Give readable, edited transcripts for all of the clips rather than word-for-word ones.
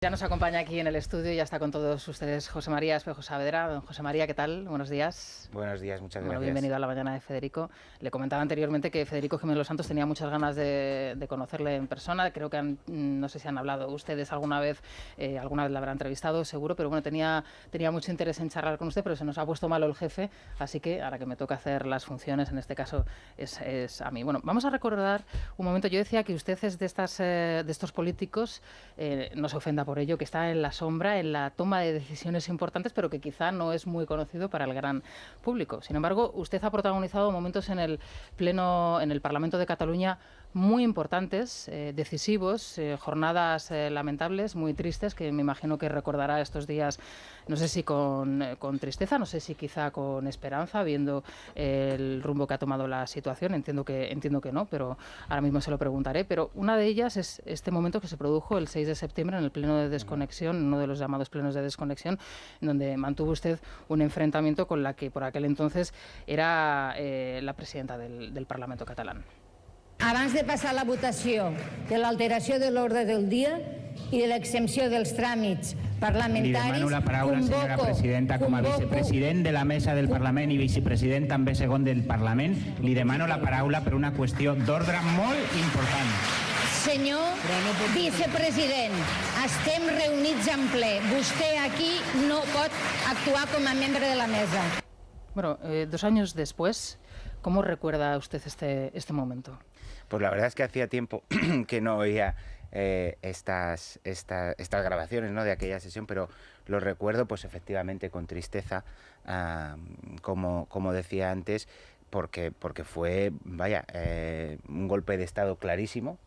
Ya nos acompaña aquí en el estudio, ya está con todos ustedes José María Espejo Saavedra. Don José María, ¿qué tal? Buenos días. Buenos días, muchas Bueno, gracias. bienvenido a la mañana de Federico. Le comentaba anteriormente que Federico Jiménez Los Santos tenía muchas ganas de conocerle en persona. Creo que no sé si han hablado ustedes alguna vez le habrá entrevistado, seguro, pero bueno, tenía mucho interés en charlar con usted, pero se nos ha puesto malo el jefe, así que ahora que me toca hacer las funciones, en este caso es a mí. Bueno, vamos a recordar un momento. Yo decía que usted es de estos políticos, no se ofenda por ello, que está en la sombra, en la toma de decisiones importantes, pero que quizá no es muy conocido para el gran público. Sin embargo, usted ha protagonizado momentos en el Pleno, en el Parlamento de Cataluña, muy importantes, decisivos, jornadas lamentables, muy tristes, que me imagino que recordará estos días, no sé si con tristeza, no sé si quizá con esperanza, viendo el rumbo que ha tomado la situación. Entiendo que no, pero ahora mismo se lo preguntaré. Pero una de ellas es este momento que se produjo el 6 de septiembre en el Pleno de Desconexión, uno de los llamados plenos de desconexión, en donde mantuvo usted un enfrentamiento con la que por aquel entonces era la presidenta del Parlamento catalán. Abans de passar a la votació de l'alteració de l'ordre del dia i de l'exempció dels tràmits parlamentaris... Li demano la paraula, senyora presidenta, com a vicepresident de la mesa del Parlament i vicepresident també segon del Parlament. Li demano la paraula per una qüestió d'ordre molt important. Senyor vicepresident, estem reunits en ple. Vostè aquí no pot actuar com a membre de la mesa. Bueno, 2 años después, ¿cómo recuerda usted este momento? Pues la verdad es que hacía tiempo que no oía estas grabaciones, ¿no?, de aquella sesión, pero lo recuerdo pues efectivamente con tristeza, como decía antes, porque fue, vaya, un golpe de Estado clarísimo,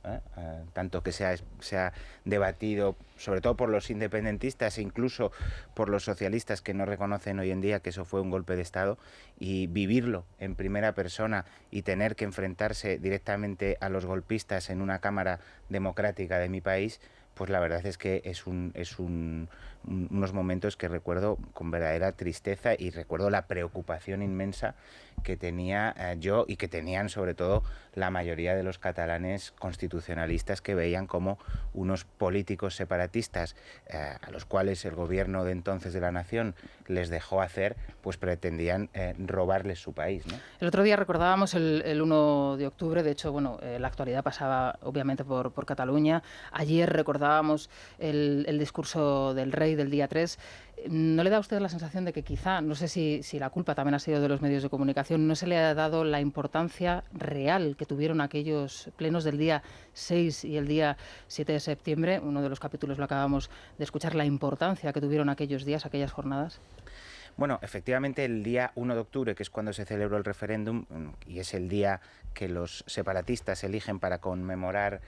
tanto que se ha debatido, sobre todo por los independentistas e incluso por los socialistas, que no reconocen hoy en día que eso fue un golpe de Estado, y vivirlo en primera persona y tener que enfrentarse directamente a los golpistas en una Cámara democrática de mi país, pues la verdad es que es unos momentos que recuerdo con verdadera tristeza, y recuerdo la preocupación inmensa que tenía yo, y que tenían sobre todo la mayoría de los catalanes constitucionalistas, que veían como unos políticos separatistas, a los cuales el gobierno de entonces de la nación les dejó hacer, pues pretendían robarles su país, ¿no? El otro día recordábamos el 1 de octubre, de hecho, bueno, la actualidad pasaba obviamente por Cataluña. Ayer recordábamos el discurso del rey del día 3. ¿No le da a usted la sensación de que quizá, no sé si la culpa también ha sido de los medios de comunicación, no se le ha dado la importancia real que tuvieron aquellos plenos del día 6 y el día 7 de septiembre? Uno de los capítulos lo acabamos de escuchar, la importancia que tuvieron aquellos días, aquellas jornadas. Bueno, efectivamente, el día 1 de octubre, que es cuando se celebró el referéndum, y es el día que los separatistas eligen para conmemorar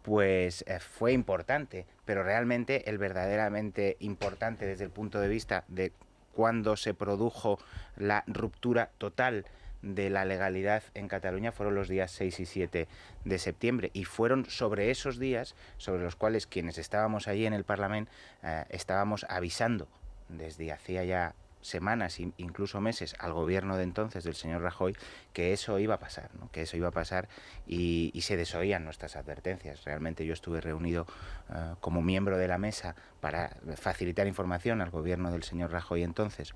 pues fue importante, pero realmente el verdaderamente importante desde el punto de vista de cuando se produjo la ruptura total de la legalidad en Cataluña fueron los días 6 y 7 de septiembre, y fueron sobre esos días sobre los cuales quienes estábamos allí en el Parlamento estábamos avisando desde hacía ya semanas, incluso meses, al gobierno de entonces del señor Rajoy, que eso iba a pasar, ¿no?, que eso iba a pasar, y se desoían nuestras advertencias. Realmente yo estuve reunido como miembro de la mesa para facilitar información al gobierno del señor Rajoy entonces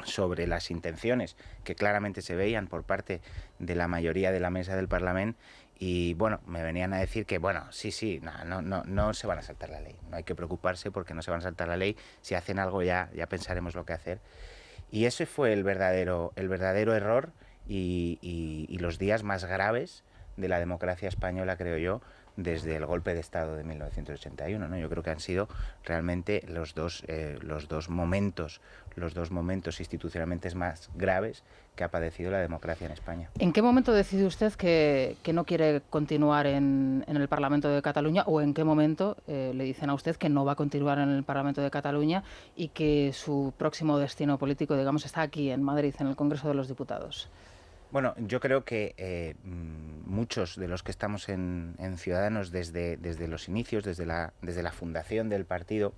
sobre las intenciones que claramente se veían por parte de la mayoría de la mesa del Parlamento, y bueno, me venían a decir que bueno, sí, no se van a saltar la ley, no hay que preocuparse porque no se van a saltar la ley, si hacen algo ya pensaremos lo que hacer. Y ese fue el verdadero error, y los días más graves de la democracia española, creo yo, desde el golpe de Estado de 1981, ¿no? Yo creo que han sido realmente los dos momentos institucionalmente más graves que ha padecido la democracia en España. ¿En qué momento decide usted que no quiere continuar en el Parlamento de Cataluña, o en qué momento le dicen a usted que no va a continuar en el Parlamento de Cataluña y que su próximo destino político, digamos, está aquí en Madrid, en el Congreso de los Diputados? Bueno, yo creo que muchos de los que estamos en Ciudadanos desde los inicios, desde la fundación del partido,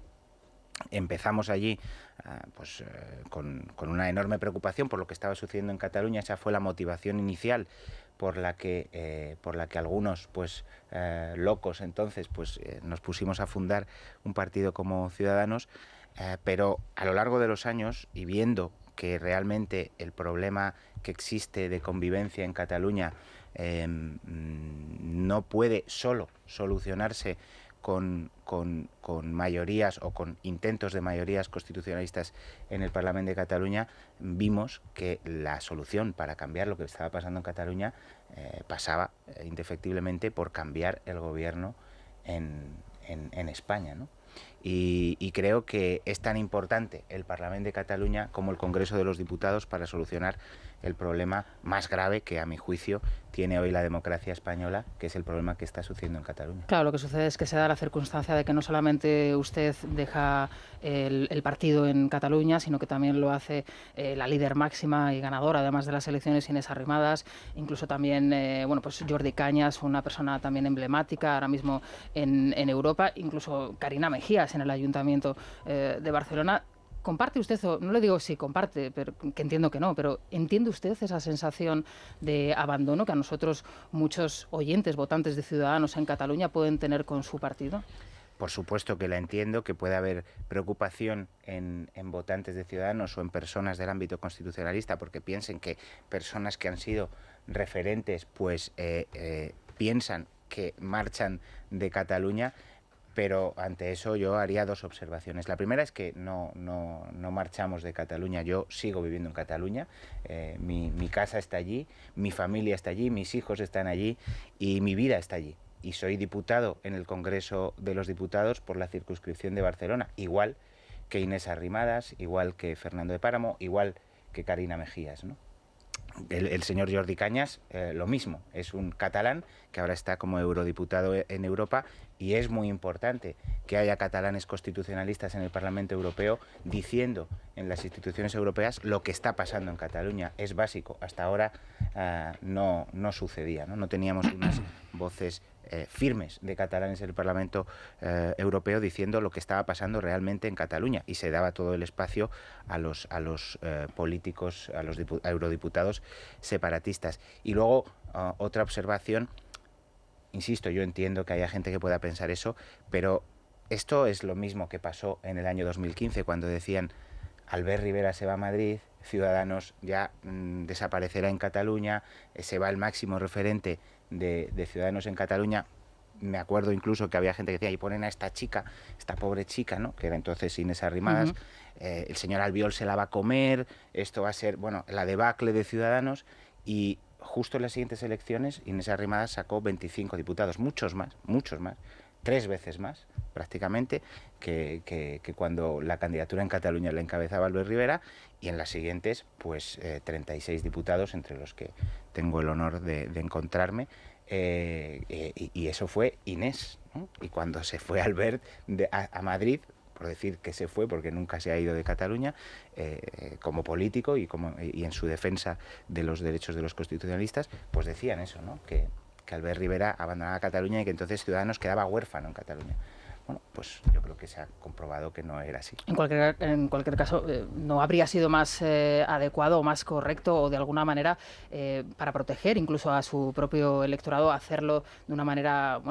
empezamos allí con una enorme preocupación por lo que estaba sucediendo en Cataluña. Esa fue la motivación inicial por la que algunos locos entonces nos pusimos a fundar un partido como Ciudadanos, pero a lo largo de los años, y viendo que realmente el problema que existe de convivencia en Cataluña no puede solo solucionarse con mayorías o con intentos de mayorías constitucionalistas en el Parlamento de Cataluña, vimos que la solución para cambiar lo que estaba pasando en Cataluña pasaba indefectiblemente por cambiar el gobierno en España, ¿no? Y creo que es tan importante el Parlamento de Cataluña como el Congreso de los Diputados para solucionar el problema más grave que, a mi juicio, tiene hoy la democracia española, que es el problema que está sucediendo en Cataluña. Claro, lo que sucede es que se da la circunstancia de que no solamente usted deja el partido en Cataluña, sino que también lo hace la líder máxima y ganadora, además de las elecciones, Inés Arrimadas, incluso también Jordi Cañas, una persona también emblemática ahora mismo en Europa, incluso Carina Mejías en el Ayuntamiento de Barcelona. ¿Comparte usted, o no le digo si comparte, pero que entiendo que no, pero ¿entiende usted esa sensación de abandono que a nosotros muchos oyentes, votantes de Ciudadanos en Cataluña pueden tener con su partido? Por supuesto que la entiendo, que puede haber preocupación en votantes de Ciudadanos o en personas del ámbito constitucionalista porque piensen que personas que han sido referentes piensan que marchan de Cataluña. Pero ante eso yo haría dos observaciones. La primera es que no marchamos de Cataluña. Yo sigo viviendo en Cataluña. Mi casa está allí, mi familia está allí, mis hijos están allí y mi vida está allí. Y soy diputado en el Congreso de los Diputados por la circunscripción de Barcelona, igual que Inés Arrimadas, igual que Fernando de Páramo, igual que Carina Mejías, ¿no? El señor Jordi Cañas, lo mismo, es un catalán que ahora está como eurodiputado en Europa, y es muy importante que haya catalanes constitucionalistas en el Parlamento Europeo diciendo en las instituciones europeas lo que está pasando en Cataluña. Es básico, hasta ahora no sucedía, ¿no? No teníamos unas voces firmes de catalanes en el Parlamento Europeo diciendo lo que estaba pasando realmente en Cataluña, y se daba todo el espacio a los políticos, a los eurodiputados separatistas. Y luego otra observación, insisto, yo entiendo que haya gente que pueda pensar eso, pero esto es lo mismo que pasó en el año 2015 cuando decían Albert Rivera se va a Madrid, Ciudadanos ya desaparecerá en Cataluña, se va el máximo referente de Ciudadanos en Cataluña. Me acuerdo incluso que había gente que decía, y ponen a esta chica, esta pobre chica, ¿no?, que era entonces Inés Arrimadas, el señor Albiol se la va a comer, esto va a ser, la debacle de Ciudadanos. Y justo en las siguientes elecciones Inés Arrimadas sacó 25 diputados, muchos más, 3 veces más prácticamente que cuando la candidatura en Cataluña la encabezaba Albert Rivera, y en las siguientes 36 diputados, entre los que tengo el honor de encontrarme, y eso fue Inés, ¿no? Y cuando se fue Albert a Madrid, por decir que se fue porque nunca se ha ido de Cataluña, como político y en su defensa de los derechos de los constitucionalistas, pues decían eso, ¿no?, que Albert Rivera abandonaba Cataluña y que entonces Ciudadanos quedaba huérfano en Cataluña. Bueno, pues yo creo que se ha comprobado que no era así. En cualquier caso, ¿no habría sido más adecuado o más correcto, o de alguna manera, para proteger incluso a su propio electorado, hacerlo de una manera,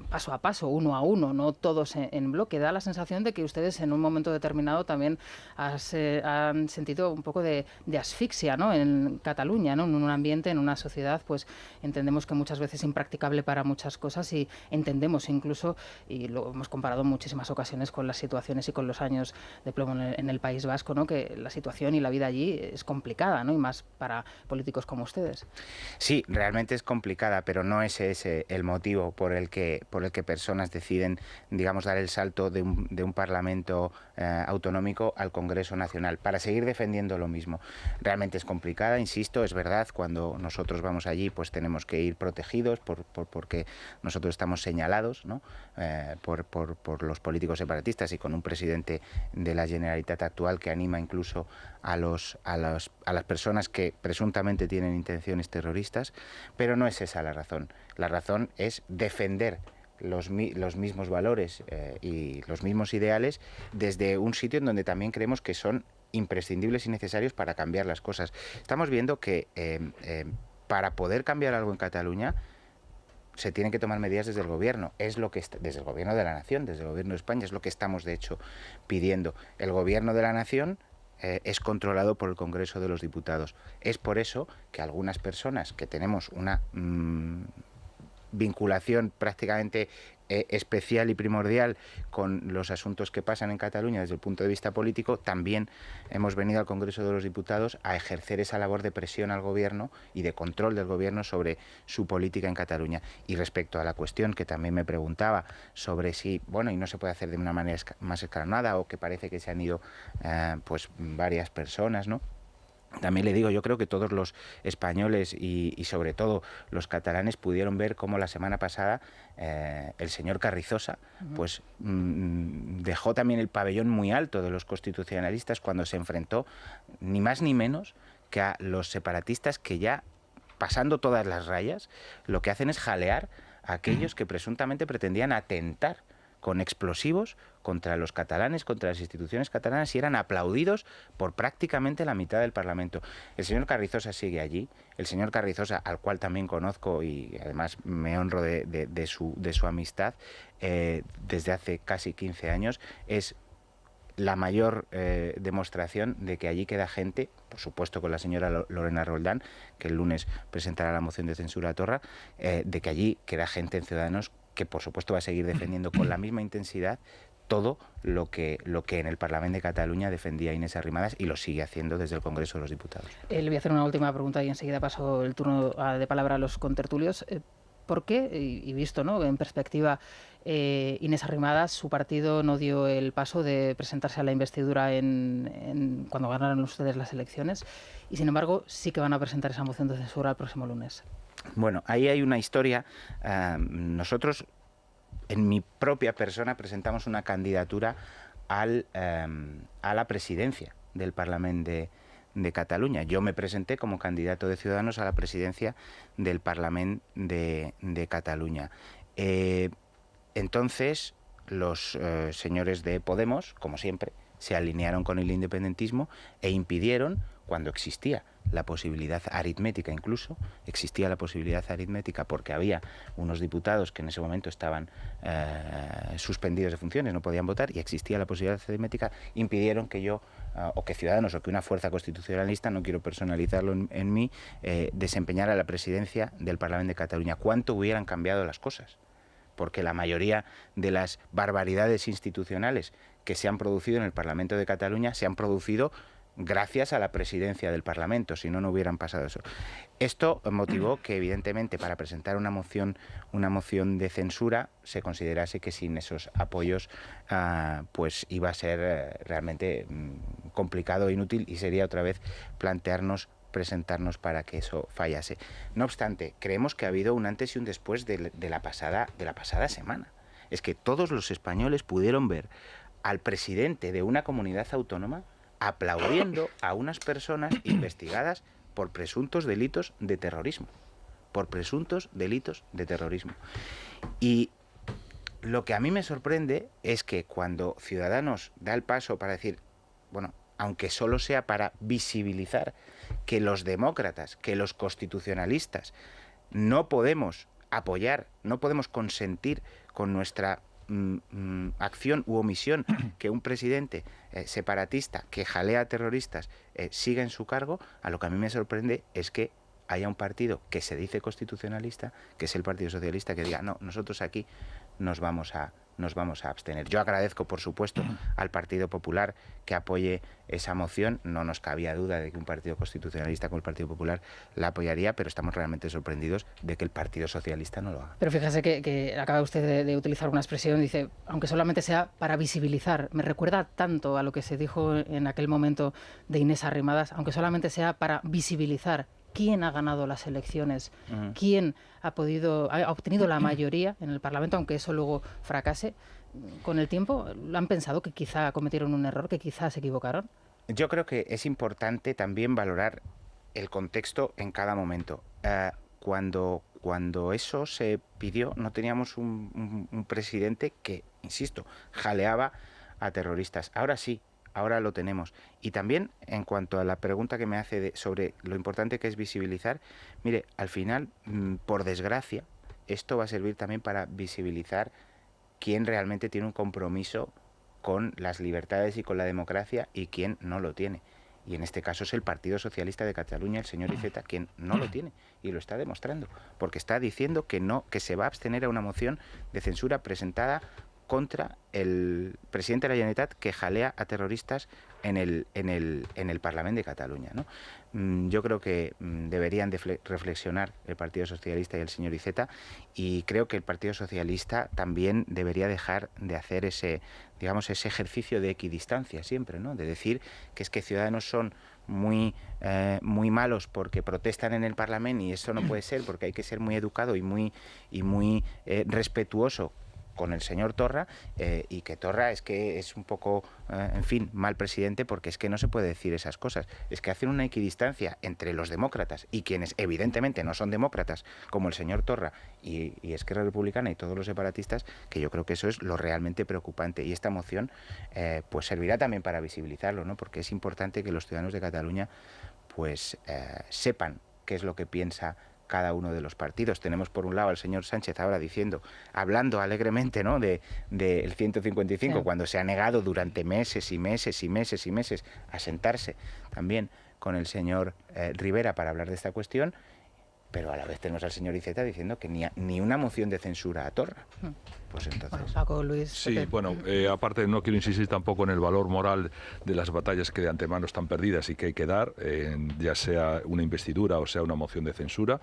paso a paso, uno a uno, no todos en bloque? Da la sensación de que ustedes en un momento determinado también han sentido un poco de asfixia, ¿no?, en Cataluña, ¿no?, en un ambiente, en una sociedad, pues entendemos que muchas veces impracticable para muchas cosas, y entendemos incluso, y lo hemos comparado en muchísimas ocasiones con las situaciones y con los años de plomo en el País Vasco, ¿no?, que la situación y la vida allí es complicada, ¿no?, y más para políticos como ustedes. Sí, realmente es complicada, pero no es ese el motivo por el que personas deciden, digamos, dar el salto de un Parlamento autonómico al Congreso Nacional para seguir defendiendo lo mismo. Realmente es complicada, insisto, es verdad, cuando nosotros vamos allí pues tenemos que ir protegidos porque nosotros estamos señalados, ¿no?, por los políticos separatistas, y con un presidente de la Generalitat actual que anima incluso a las personas que presuntamente tienen intenciones terroristas, pero no es esa la razón. La razón es defender los mismos valores y los mismos ideales desde un sitio en donde también creemos que son imprescindibles y necesarios para cambiar las cosas. Estamos viendo que para poder cambiar algo en Cataluña se tienen que tomar medidas desde el gobierno, desde el gobierno de la nación, desde el gobierno de España, es lo que estamos de hecho pidiendo. El gobierno de la nación es controlado por el Congreso de los Diputados. Es por eso que algunas personas que tenemos una vinculación prácticamente especial y primordial con los asuntos que pasan en Cataluña desde el punto de vista político, también hemos venido al Congreso de los Diputados a ejercer esa labor de presión al Gobierno y de control del Gobierno sobre su política en Cataluña. Y respecto a la cuestión que también me preguntaba sobre si, bueno, y no se puede hacer de una manera más escalonada, o que parece que se han ido pues varias personas, ¿no? También le digo, yo creo que todos los españoles y sobre todo los catalanes pudieron ver cómo la semana pasada el señor Carrizosa pues dejó también el pabellón muy alto de los constitucionalistas cuando se enfrentó ni más ni menos que a los separatistas que ya, pasando todas las rayas, lo que hacen es jalear a aquellos que presuntamente pretendían atentar con explosivos contra los catalanes, contra las instituciones catalanas, y eran aplaudidos por prácticamente la mitad del Parlamento. El señor Carrizosa sigue allí, el señor Carrizosa, al cual también conozco y además me honro de su amistad desde hace casi 15 años, es la mayor demostración de que allí queda gente, por supuesto con la señora Lorena Roldán, que el lunes presentará la moción de censura a Torra, de que allí queda gente en Ciudadanos que por supuesto va a seguir defendiendo con la misma intensidad todo lo que en el Parlamento de Cataluña defendía Inés Arrimadas y lo sigue haciendo desde el Congreso de los Diputados. Le voy a hacer una última pregunta y enseguida paso el turno de palabra a los contertulios. ¿Por qué, y visto, ¿no?, en perspectiva, Inés Arrimadas, su partido no dio el paso de presentarse a la investidura cuando ganaron ustedes las elecciones y, sin embargo, sí que van a presentar esa moción de censura el próximo lunes? Bueno, ahí hay una historia. Nosotros, en mi propia persona, presentamos una candidatura a la presidencia del Parlamento de Cataluña. Yo me presenté como candidato de Ciudadanos a la presidencia del Parlamento de Cataluña. Entonces, los señores de Podemos, como siempre, se alinearon con el independentismo e impidieron, cuando existía la posibilidad aritmética, incluso existía la posibilidad aritmética porque había unos diputados que en ese momento estaban suspendidos de funciones, no podían votar, y existía la posibilidad aritmética, impidieron que yo o que Ciudadanos o que una fuerza constitucionalista, no quiero personalizarlo en mí, desempeñara la presidencia del Parlamento de Cataluña. ¿Cuánto hubieran cambiado las cosas? Porque la mayoría de las barbaridades institucionales que se han producido en el Parlamento de Cataluña se han producido gracias a la presidencia del Parlamento, si no, no hubieran pasado eso. Esto motivó que, evidentemente, para presentar una moción de censura se considerase que sin esos apoyos pues iba a ser realmente complicado e inútil, y sería otra vez presentarnos para que eso fallase. No obstante, creemos que ha habido un antes y un después de la pasada semana. Es que todos los españoles pudieron ver al presidente de una comunidad autónoma aplaudiendo a unas personas investigadas por presuntos delitos de terrorismo. Y lo que a mí me sorprende es que cuando Ciudadanos da el paso para decir, bueno, aunque solo sea para visibilizar que los demócratas, que los constitucionalistas no podemos apoyar, no podemos consentir con nuestra acción u omisión que un presidente separatista que jalea a terroristas siga en su cargo, a lo que a mí me sorprende es que haya un partido que se dice constitucionalista, que es el Partido Socialista, que diga, no, nosotros aquí nos vamos a abstener. Yo agradezco, por supuesto, al Partido Popular que apoye esa moción. No nos cabía duda de que un partido constitucionalista como el Partido Popular la apoyaría, pero estamos realmente sorprendidos de que el Partido Socialista no lo haga. Pero fíjese que acaba usted de utilizar una expresión, dice, aunque solamente sea para visibilizar. Me recuerda tanto a lo que se dijo en aquel momento de Inés Arrimadas, aunque solamente sea para visibilizar. ¿Quién ha ganado las elecciones? ¿Quién ha obtenido la mayoría en el Parlamento, aunque eso luego fracase? ¿Con el tiempo han pensado que quizá cometieron un error, que quizá se equivocaron? Yo creo que es importante también valorar el contexto en cada momento. Cuando eso se pidió, no teníamos un presidente que, insisto, jaleaba a terroristas. Ahora sí, ahora lo tenemos. Y también, en cuanto a la pregunta que me hace sobre lo importante que es visibilizar, mire, al final, por desgracia, esto va a servir también para visibilizar quién realmente tiene un compromiso con las libertades y con la democracia y quién no lo tiene. Y en este caso es el Partido Socialista de Cataluña, el señor Iceta, quien no lo tiene y lo está demostrando, porque está diciendo que se va a abstener a una moción de censura presentada contra el presidente de la Generalitat que jalea a terroristas en el Parlamento de Cataluña, ¿no? Yo creo que deberían reflexionar el Partido Socialista y el señor Iceta, y creo que el Partido Socialista también debería dejar de hacer ese ejercicio de equidistancia siempre, ¿no? De decir que es que Ciudadanos son muy malos porque protestan en el Parlamento y eso no puede ser, porque hay que ser muy educado y muy respetuoso con el señor Torra, y que Torra es que es un poco, mal presidente, porque es que no se puede decir esas cosas. Es que hacen una equidistancia entre los demócratas y quienes evidentemente no son demócratas, como el señor Torra y Esquerra Republicana y todos los separatistas, que yo creo que eso es lo realmente preocupante. Y esta moción pues servirá también para visibilizarlo, ¿no? Porque es importante que los ciudadanos de Cataluña pues sepan qué es lo que piensa cada uno de los partidos. Tenemos por un lado al señor Sánchez ahora hablando alegremente, ¿no?, del 155, sí, cuando se ha negado durante meses y meses y meses y meses a sentarse también con el señor Rivera para hablar de esta cuestión, pero a la vez tenemos al señor Iceta diciendo que ni una moción de censura a Torra. Pues entonces... Bueno, Paco, Luis... Sí, bueno, aparte no quiero insistir tampoco en el valor moral de las batallas que de antemano están perdidas y que hay que dar, ya sea una investidura o sea una moción de censura,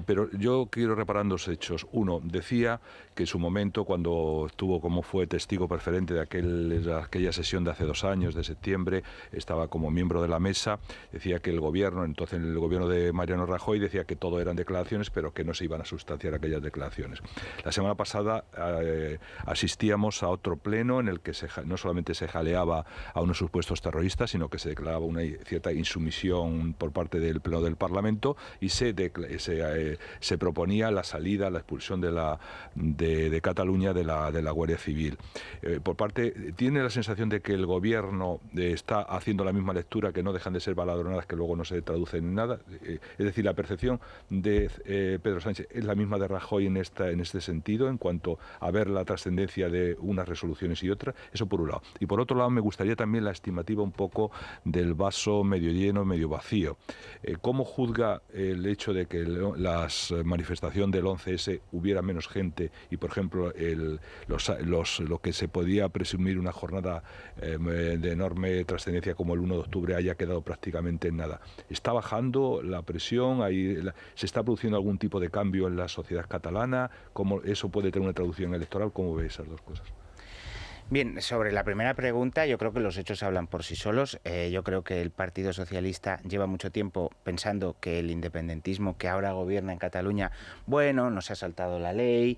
pero yo quiero reparar dos hechos. Uno, decía que en su momento, cuando fue testigo preferente de aquella sesión de hace 2 años, de septiembre, estaba como miembro de la mesa, decía que el gobierno de Mariano Rajoy, decía que todo eran declaraciones, pero que no se iban a sustanciar aquellas declaraciones. La semana pasada asistíamos a otro pleno en el que no solamente se jaleaba a unos supuestos terroristas, sino que se declaraba una cierta insumisión por parte del pleno del Parlamento y se proponía la salida, la expulsión de Cataluña de la Guardia Civil. Tiene la sensación de que el gobierno está haciendo la misma lectura, que no dejan de ser baladronadas que luego no se traducen en nada. Es decir, la percepción de Pedro Sánchez es la misma de Rajoy en este sentido, en cuanto a ver la trascendencia de unas resoluciones y otras. Eso por un lado. Y por otro lado, me gustaría también la estimativa un poco del vaso medio lleno, medio vacío. ¿Cómo juzga el hecho de que la manifestación del 11S hubiera menos gente y, por ejemplo, lo que se podía presumir una jornada de enorme trascendencia como el 1 de octubre haya quedado prácticamente en nada? ¿Está bajando la presión? ¿Se está produciendo algún tipo de cambio en la sociedad catalana? ¿Cómo eso puede tener una traducción electoral? ¿Cómo ve esas dos cosas? Bien, sobre la primera pregunta, yo creo que los hechos hablan por sí solos. Yo creo que el Partido Socialista lleva mucho tiempo pensando que el independentismo que ahora gobierna en Cataluña, bueno, no se ha saltado la ley,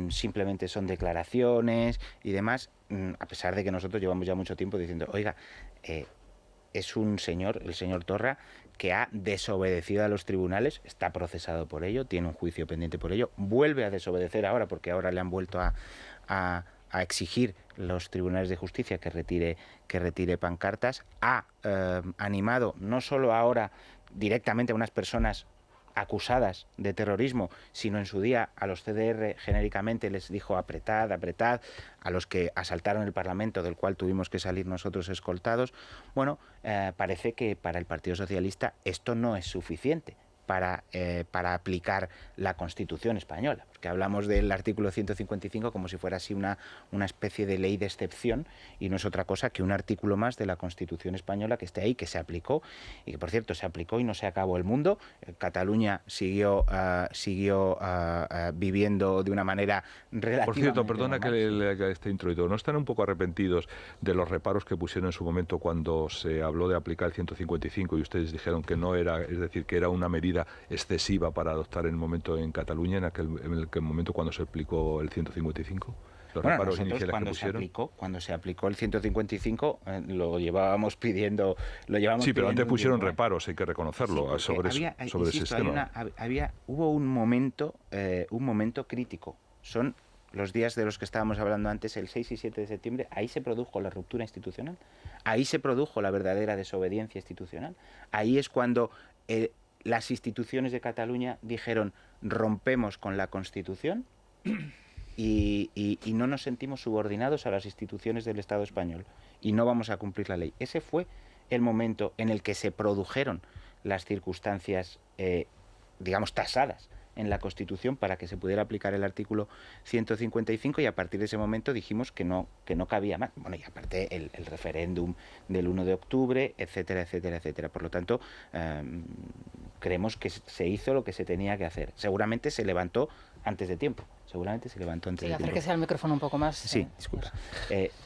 simplemente son declaraciones y demás, a pesar de que nosotros llevamos ya mucho tiempo diciendo, oiga, es un señor, el señor Torra, que ha desobedecido a los tribunales, está procesado por ello, tiene un juicio pendiente por ello, vuelve a desobedecer ahora porque ahora le han vuelto a exigir los tribunales de justicia que retire pancartas, ha animado no solo ahora directamente a unas personas acusadas de terrorismo, sino en su día a los CDR genéricamente les dijo apretad, apretad, a los que asaltaron el Parlamento, del cual tuvimos que salir nosotros escoltados. Bueno, parece que para el Partido Socialista esto no es suficiente para aplicar la Constitución española, porque hablamos del artículo 155 como si fuera así una especie de ley de excepción, y no es otra cosa que un artículo más de la Constitución española que esté ahí, que se aplicó, y que por cierto se aplicó y no se acabó el mundo. Cataluña siguió viviendo de una manera relativamente Por cierto, perdona normal. que esté introducido, ¿no están un poco arrepentidos de los reparos que pusieron en su momento cuando se habló de aplicar el 155 y ustedes dijeron que no era, es decir, que era una medida excesiva para adoptar en el momento en Cataluña, en aquel momento cuando se aplicó el 155? Los reparos iniciales que pusieron. Cuando se aplicó el 155 lo llevábamos pidiendo. Sí, pero antes pusieron reparos, hay que reconocerlo, sí, sobre ese esquema. Hubo un momento crítico. Son los días de los que estábamos hablando antes, el 6 y 7 de septiembre, ahí se produjo la ruptura institucional, ahí se produjo la verdadera desobediencia institucional, ahí es cuando las instituciones de Cataluña dijeron rompemos con la Constitución y no nos sentimos subordinados a las instituciones del Estado español y no vamos a cumplir la ley. Ese fue el momento en el que se produjeron las circunstancias, digamos, tasadas en la Constitución para que se pudiera aplicar el artículo 155, y a partir de ese momento dijimos que no cabía más. Bueno, y aparte el referéndum del 1 de octubre, etcétera, etcétera, etcétera. Por lo tanto, creemos que se hizo lo que se tenía que hacer. Seguramente se levantó antes de tiempo. Sí, acérquese al micrófono un poco más. Sí, disculpa.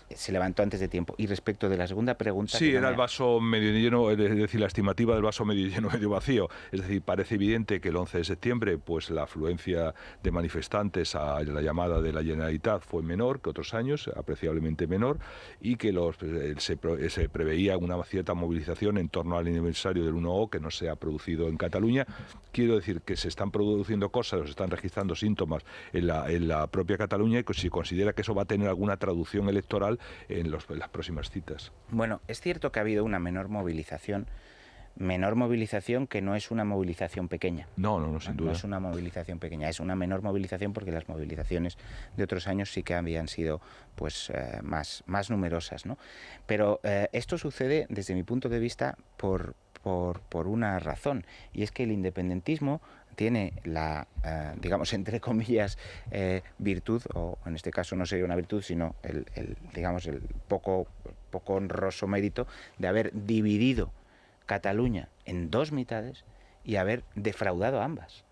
Se levantó antes de tiempo. Y respecto de la segunda pregunta... Sí, era el vaso medio lleno, es decir, la estimativa del vaso medio lleno, medio vacío. Es decir, parece evidente que el 11 de septiembre pues la afluencia de manifestantes a la llamada de la Generalitat fue menor que otros años, apreciablemente menor, y que se preveía una cierta movilización en torno al aniversario del 1O que no se ha producido en Cataluña. Quiero decir que se están produciendo cosas, o se están registrando síntomas en la propia Cataluña, y que si considera que eso va a tener alguna traducción electoral en las próximas citas. Bueno, es cierto que ha habido una menor movilización que no es una movilización pequeña. No, sin duda. No es una movilización pequeña, es una menor movilización porque las movilizaciones de otros años sí que habían sido pues más numerosas, ¿no? Pero esto sucede, desde mi punto de vista, por una razón, y es que el independentismo tiene la, digamos, entre comillas, virtud, o en este caso no sería una virtud, sino el poco honroso mérito de haber dividido Cataluña en dos mitades y haber defraudado a ambas.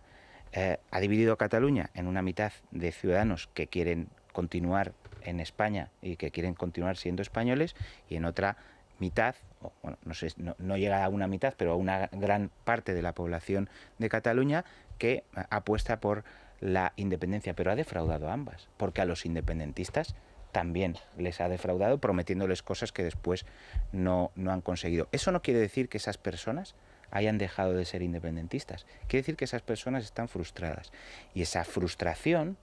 Ha dividido Cataluña en una mitad de ciudadanos que quieren continuar en España y que quieren continuar siendo españoles, y en otra mitad, bueno, no llega a una mitad, pero a una gran parte de la población de Cataluña que apuesta por la independencia, pero ha defraudado a ambas, porque a los independentistas también les ha defraudado prometiéndoles cosas que después no han conseguido. Eso no quiere decir que esas personas hayan dejado de ser independentistas, quiere decir que esas personas están frustradas, y esa frustración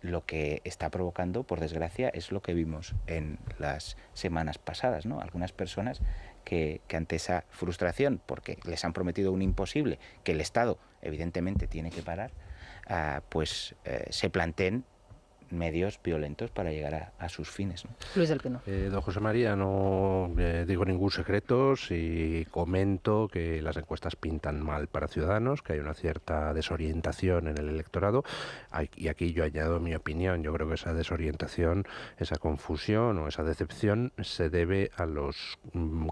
lo que está provocando, por desgracia, es lo que vimos en las semanas pasadas, ¿no? Algunas personas que ante esa frustración, porque les han prometido un imposible que el Estado evidentemente tiene que parar, se planteen medios violentos para llegar a sus fines, ¿no? Luis del Pino. Don José María, no digo ningún secreto si comento que las encuestas pintan mal para Ciudadanos, que hay una cierta desorientación en el electorado, y aquí yo añado mi opinión. Yo creo que esa desorientación, esa confusión o esa decepción se debe a los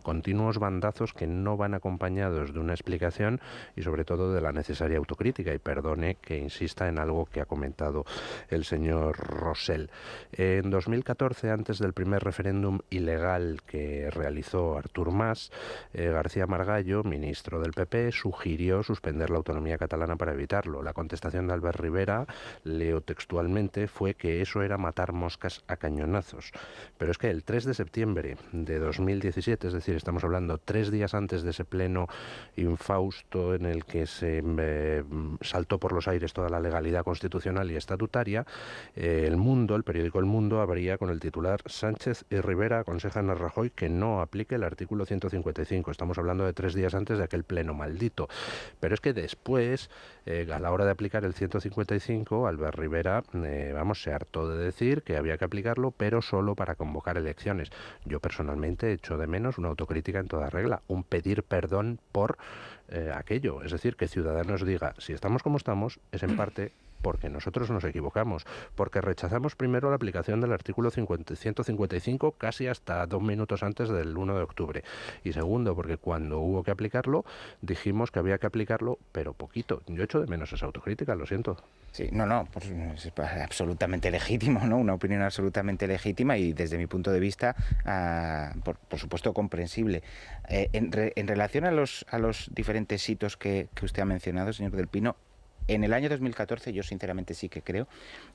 continuos bandazos que no van acompañados de una explicación y sobre todo de la necesaria autocrítica, y perdone que insista en algo que ha comentado el señor Rosell. En 2014, antes del primer referéndum ilegal que realizó Artur Mas, García Margallo, ministro del PP, sugirió suspender la autonomía catalana para evitarlo. La contestación de Albert Rivera, leo textualmente, fue que eso era matar moscas a cañonazos. Pero es que el 3 de septiembre de 2017, es decir, estamos hablando 3 días antes de ese pleno infausto en el que se saltó por los aires toda la legalidad constitucional y estatutaria, el periódico El Mundo, abría con el titular: Sánchez y Rivera aconsejan a Rajoy que no aplique el artículo 155. Estamos hablando de 3 días antes de aquel pleno maldito. Pero es que después, a la hora de aplicar el 155, Albert Rivera, se hartó de decir que había que aplicarlo, pero solo para convocar elecciones. Yo personalmente echo de menos una autocrítica en toda regla, un pedir perdón por aquello. Es decir, que Ciudadanos diga, si estamos como estamos, es en parte porque nosotros nos equivocamos, porque rechazamos primero la aplicación del artículo 155 casi hasta 2 minutos antes del 1 de octubre. Y segundo, porque cuando hubo que aplicarlo, dijimos que había que aplicarlo, pero poquito. Yo echo de menos esa autocrítica, lo siento. Sí, pues es absolutamente legítimo, ¿no? Una opinión absolutamente legítima y desde mi punto de vista, por supuesto, comprensible. En relación a los diferentes hitos que usted ha mencionado, señor del Pino, en el año 2014 yo sinceramente sí que creo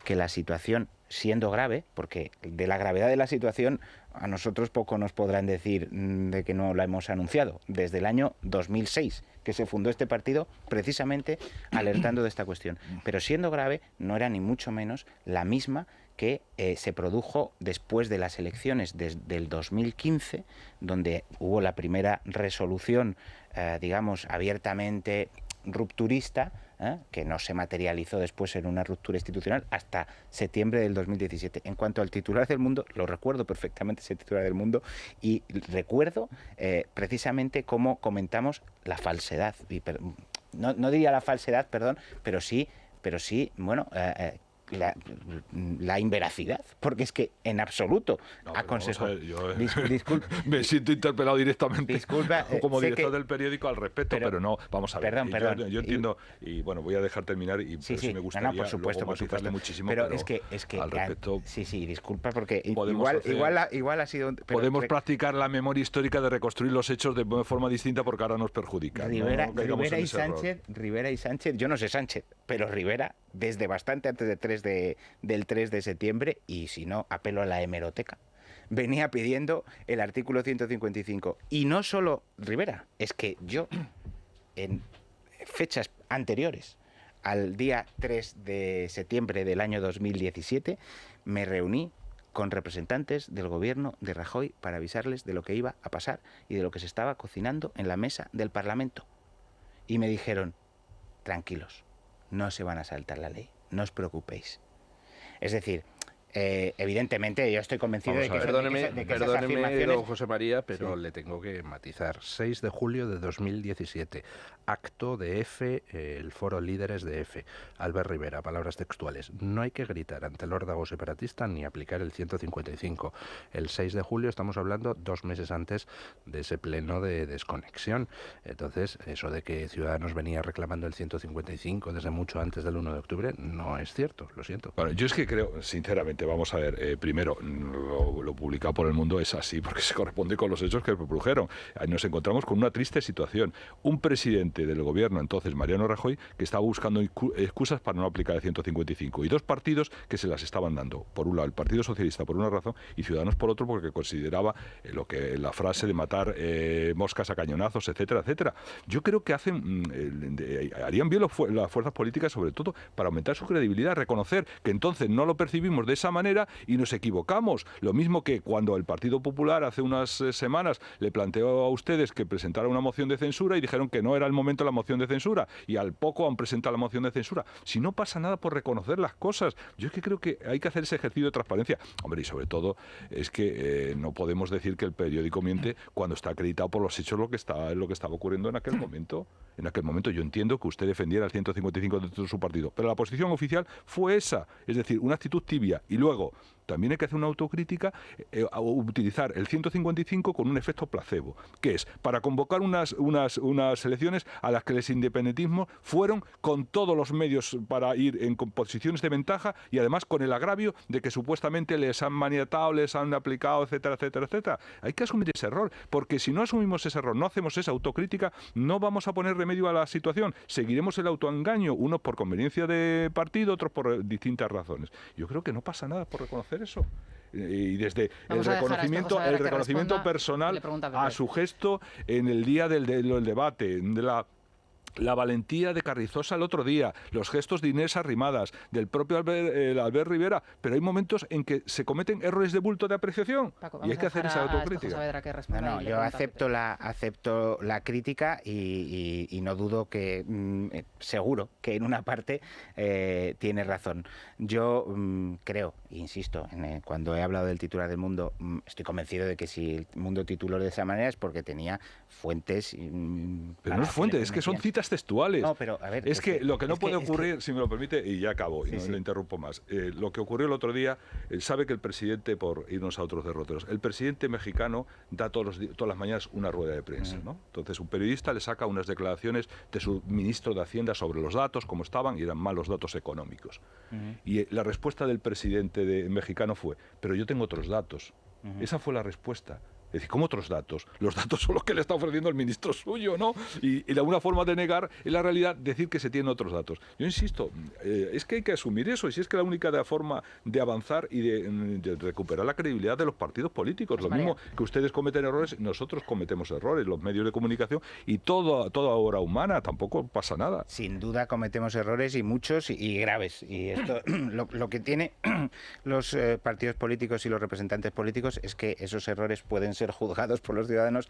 que la situación, siendo grave, porque de la gravedad de la situación a nosotros poco nos podrán decir de que no la hemos anunciado, desde el año 2006 que se fundó este partido precisamente alertando de esta cuestión. Pero siendo grave, no era ni mucho menos la misma que se produjo después de las elecciones del 2015, donde hubo la primera resolución, digamos, abiertamente rupturista, que no se materializó después en una ruptura institucional hasta septiembre del 2017. En cuanto al titular del Mundo, lo recuerdo perfectamente ese titular del Mundo, y recuerdo precisamente cómo comentamos la falsedad, no diría la falsedad, perdón, pero sí, bueno, la inveracidad, porque es que en absoluto aconsejo. Disculpa, me siento interpelado directamente como director del periódico al respecto, pero no, vamos a ver. Perdón. Yo entiendo, y bueno, voy a dejar terminar, y sí me gustaría por supuesto, muchísimo, pero es que al respecto. Sí, disculpa, porque igual ha sido. Podemos practicar la memoria histórica de reconstruir los hechos de forma distinta, porque ahora nos perjudica. Rivera y Sánchez, yo no sé Sánchez, pero Rivera, desde bastante antes del 3 de septiembre, y si no, apelo a la hemeroteca, venía pidiendo el artículo 155. Y no solo Rivera, es que yo, en fechas anteriores al día 3 de septiembre del año 2017, me reuní con representantes del gobierno de Rajoy para avisarles de lo que iba a pasar y de lo que se estaba cocinando en la mesa del Parlamento. Y me dijeron, tranquilos, no se van a saltar la ley, no os preocupéis. Es decir, evidentemente yo estoy convencido de que perdóneme, afirmaciones... don José María, pero le tengo que matizar. 6 de julio de 2017, acto de EFE, el foro líderes de EFE. Albert Rivera, palabras textuales. No hay que gritar ante el órdago separatista ni aplicar el 155. El 6 de julio estamos hablando 2 meses antes de ese pleno de desconexión. Entonces, eso de que Ciudadanos venía reclamando el 155 desde mucho antes del 1 de octubre no es cierto, lo siento. Bueno, yo es que creo, sinceramente, vamos a ver, primero, lo publicado por El Mundo es así porque se corresponde con los hechos que se produjeron. Nos encontramos con una triste situación. Un presidente del gobierno, entonces Mariano Rajoy, que estaba buscando excusas para no aplicar el 155, y 2 partidos que se las estaban dando. Por un lado, el Partido Socialista por una razón y Ciudadanos por otro, porque consideraba la frase de matar moscas a cañonazos, etcétera, etcétera. Yo creo que harían bien las fuerzas políticas, sobre todo, para aumentar su credibilidad, reconocer que entonces no lo percibimos de esa manera y nos equivocamos. Lo mismo que cuando el Partido Popular hace unas semanas le planteó a ustedes que presentara una moción de censura y dijeron que no era el momento de la moción de censura, y al poco han presentado la moción de censura. Si no pasa nada por reconocer las cosas, yo es que creo que hay que hacer ese ejercicio de transparencia. Hombre, y sobre todo es que no podemos decir que el periódico miente cuando está acreditado por los hechos lo que estaba ocurriendo en aquel momento. En aquel momento yo entiendo que usted defendiera el 155 dentro de su partido, pero la posición oficial fue esa, es decir, una actitud tibia. Y luego también hay que hacer una autocrítica, utilizar el 155 con un efecto placebo, que es para convocar unas elecciones a las que el independentismo fueron con todos los medios para ir en posiciones de ventaja, y además con el agravio de que supuestamente les han maniatado, les han aplicado, etcétera, etcétera, etcétera. Hay que asumir ese error, porque si no asumimos ese error, no hacemos esa autocrítica, no vamos a poner remedio a la situación. Seguiremos el autoengaño, unos por conveniencia de partido, otros por distintas razones. Yo creo que no pasa nada por reconocer eso. Y desde el reconocimiento personal a su gesto en el día del debate, de la valentía de Carrizosa el otro día, los gestos de Inés Arrimadas, del propio Albert Rivera, pero hay momentos en que se cometen errores de bulto de apreciación, Paco, y hay que hacer esa autocrítica. Yo acepto la crítica y no dudo que, seguro que en una parte tiene razón. Yo creo, insisto, cuando he hablado del titular del Mundo, estoy convencido de que si el Mundo tituló de esa manera es porque tenía fuentes. Pero no es fuente, es que son citas textuales. No, pero a ver, es que lo que no puede ocurrir, si me lo permite, y ya acabo, y no le interrumpo más. Lo que ocurrió el otro día, sabe que el presidente, por irnos a otros derroteros, el presidente mexicano da todas las mañanas una rueda de prensa, ¿no? Entonces un periodista le saca unas declaraciones de su ministro de Hacienda sobre los datos, cómo estaban, y eran malos datos económicos. Y la respuesta del presidente mexicano fue, pero yo tengo otros datos. Esa fue la respuesta. Es decir, ¿cómo otros datos? Los datos son los que le está ofreciendo el ministro suyo, ¿no? Y una forma de negar es la realidad decir que se tienen otros datos. Yo insisto, es que hay que asumir eso, y si es que la única forma de avanzar y de recuperar la credibilidad de los partidos políticos, lo mismo que ustedes cometen errores, nosotros cometemos errores, los medios de comunicación y toda obra humana, tampoco pasa nada. Sin duda cometemos errores, y muchos y graves, y esto lo que tiene los partidos políticos y los representantes políticos es que esos errores pueden ser juzgados por los ciudadanos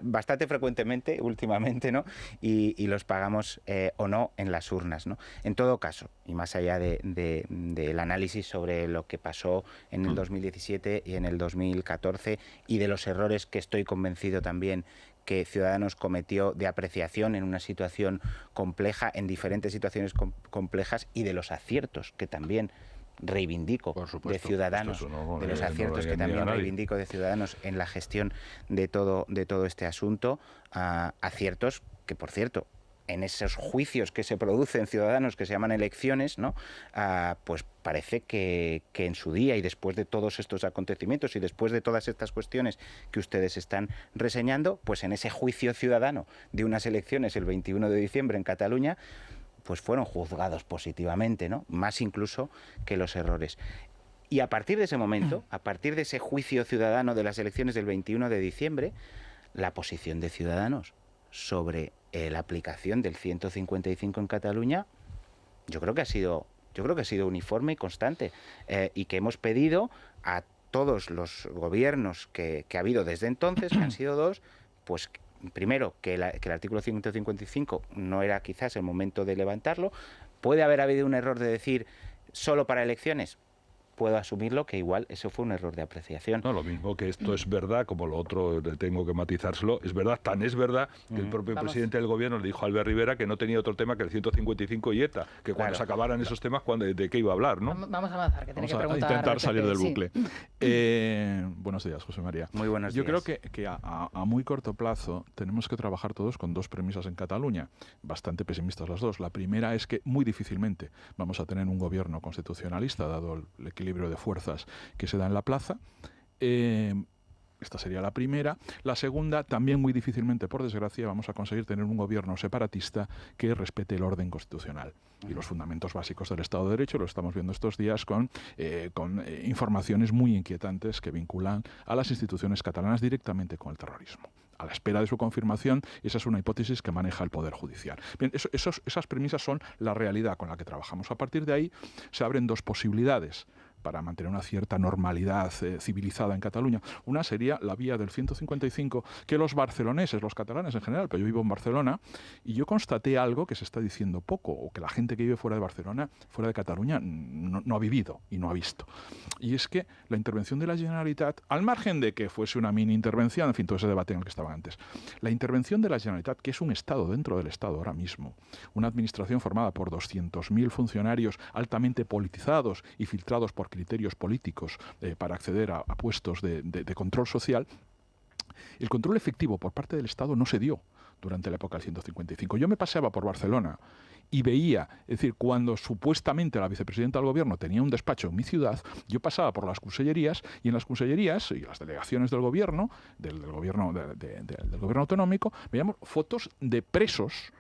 bastante frecuentemente últimamente, ¿no? Y los pagamos o no en las urnas, ¿no? En todo caso, y más allá del análisis sobre lo que pasó en el 2017 y en el 2014 y de los errores que estoy convencido también que Ciudadanos cometió de apreciación en una situación compleja, en diferentes situaciones complejas, y de los aciertos que también reivindico de Ciudadanos, de los aciertos que también reivindico de Ciudadanos en la gestión de todo este asunto, aciertos que, por cierto, en esos juicios que se producen Ciudadanos, que se llaman elecciones, ¿no? Pues parece que en su día, y después de todos estos acontecimientos y después de todas estas cuestiones que ustedes están reseñando, pues en ese juicio ciudadano de unas elecciones el 21 de diciembre en Cataluña, pues fueron juzgados positivamente, ¿no? Más incluso que los errores. Y a partir de ese momento, a partir de ese juicio ciudadano de las elecciones del 21 de diciembre, la posición de Ciudadanos sobre la aplicación del 155 en Cataluña, yo creo que ha sido uniforme y constante, y que hemos pedido a todos los gobiernos que ha habido desde entonces, que han sido dos, pues primero, que el artículo 155 no era quizás el momento de levantarlo. Puede haber habido un error de decir solo para elecciones. Puedo asumirlo, que igual eso fue un error de apreciación. No, lo mismo que esto es verdad, como lo otro tengo que matizárselo, es verdad, tan es verdad que el propio presidente del gobierno le dijo a Albert Rivera que no tenía otro tema que el 155 y ETA, que cuando se acabaran esos temas, ¿de qué iba a hablar, no? Vamos a avanzar, que tiene que preguntar. Vamos a intentar salir del bucle. Buenos días, José María. Muy buenos días. Yo creo que a muy corto plazo tenemos que trabajar todos con dos premisas en Cataluña, bastante pesimistas las dos. La primera es que muy difícilmente vamos a tener un gobierno constitucionalista, dado el equilibrio de fuerzas que se da en la plaza. Esta sería la primera. La segunda, también muy difícilmente, por desgracia, vamos a conseguir tener un gobierno separatista que respete el orden constitucional y los fundamentos básicos del Estado de Derecho. Lo estamos viendo estos días con informaciones muy inquietantes que vinculan a las instituciones catalanas directamente con el terrorismo. A la espera de su confirmación, esa es una hipótesis que maneja el Poder Judicial. Bien, esas premisas son la realidad con la que trabajamos. A partir de ahí se abren dos posibilidades para mantener una cierta normalidad civilizada en Cataluña. Una sería la vía del 155, que los barceloneses, los catalanes en general, pero yo vivo en Barcelona, y yo constaté algo que se está diciendo poco, o que la gente que vive fuera de Barcelona, fuera de Cataluña, no ha vivido y no ha visto. Y es que la intervención de la Generalitat, al margen de que fuese una mini intervención, en fin, todo ese debate en el que estaba antes, la intervención de la Generalitat, que es un Estado dentro del Estado ahora mismo, una administración formada por 200.000 funcionarios altamente politizados y filtrados por criterios políticos para acceder a puestos de control social, el control efectivo por parte del Estado no se dio durante la época del 155. Yo me paseaba por Barcelona y veía, es decir, cuando supuestamente la vicepresidenta del gobierno tenía un despacho en mi ciudad, yo pasaba por las consellerías, y en las consellerías y las delegaciones del gobierno, del gobierno autonómico, veíamos fotos de presos,